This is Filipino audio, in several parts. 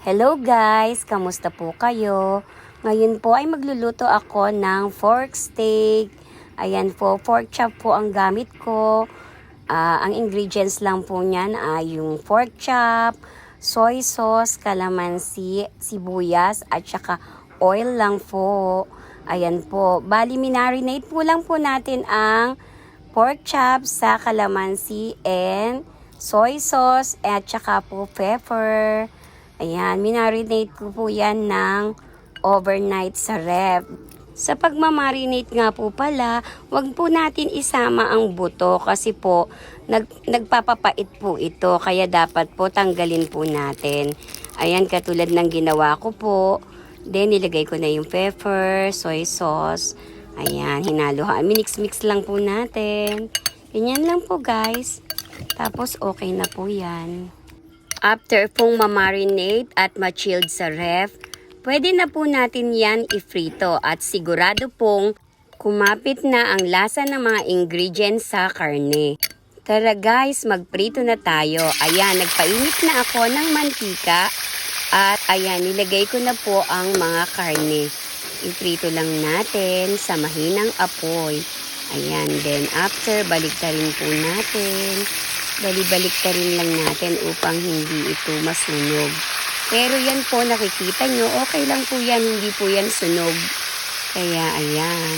Hello guys! Kamusta po kayo? Ngayon po ay magluluto ako ng pork steak. Ayan po, pork chop po ang gamit ko. Ang ingredients lang po niyan ay yung pork chop, soy sauce, kalamansi, sibuyas, at saka oil lang po. Ayan po. Bali, minarinate po lang po natin ang pork chop sa kalamansi and soy sauce at saka po pepper. Ayan, minarinate ko po yan ng overnight sa ref. Sa pagmamarinate nga po pala, wag po natin isama ang buto kasi po nagpapapait po ito. Kaya dapat po tanggalin po natin. Ayan, katulad ng ginawa ko po. Then, nilagay ko na yung pepper, soy sauce. Ayan, hinaluhan. Minix-mix lang po natin. Ganyan lang po guys. Tapos, okay na po yan. After pong mamarinate at ma-chilled sa ref, pwede na po natin yan ifrito at sigurado pong kumapit na ang lasa ng mga ingredients sa karne. Tara guys, magprito na tayo. Ayan, nagpainit na ako ng mantika at ayan, nilagay ko na po ang mga karne. Iprito lang natin sa mahinang apoy. Ayan, then after, baliktarin po natin. Balik-baliktarin lang natin upang hindi ito masunog. Pero yan po, nakikita nyo, okay lang po yan, hindi po yan sunog. Kaya ayan.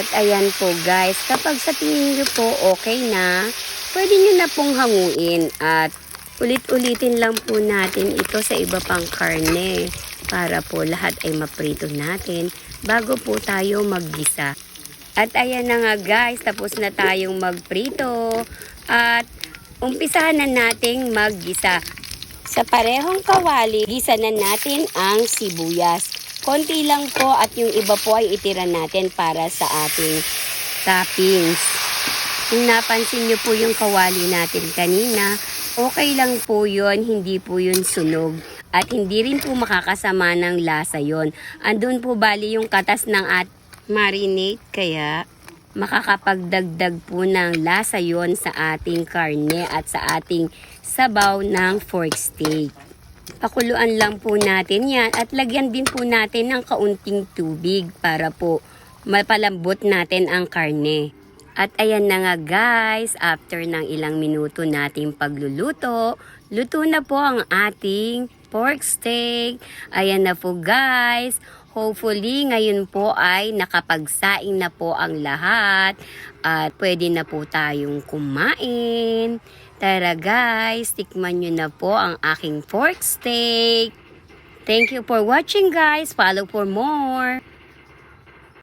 At ayan po guys, kapag sa tingin nyo po okay na, pwede nyo na pong hanguin at ulit-ulitin lang po natin ito sa iba pang karne para po lahat ay maprito natin bago po tayo maggisa. At ayan na nga guys, tapos na tayong magprito at umpisahan na nating maggisa. Sa parehong kawali, gisa na natin ang sibuyas. Konti lang po at yung iba po ay itira natin para sa ating toppings. Kung napansin nyo po yung kawali natin kanina, okay lang po yun, hindi po yun sunog. At hindi rin po makakasama ng lasa yon. Andun po bali yung katas ng marinate, kaya makakapagdagdag po ng lasa yon sa ating karne at sa ating sabaw ng pork steak. Pakuluan lang po natin yan at lagyan din po natin ng kaunting tubig para po mapalambot natin ang karne. At ayan na nga guys, after ng ilang minuto nating pagluluto, luto na po ang ating pork steak. Ayan na po guys. Hopefully, ngayon po ay nakapagsaing na po ang lahat at pwede na po tayong kumain. Tara guys, tikman nyo na po ang aking pork steak. Thank you for watching guys. Follow for more.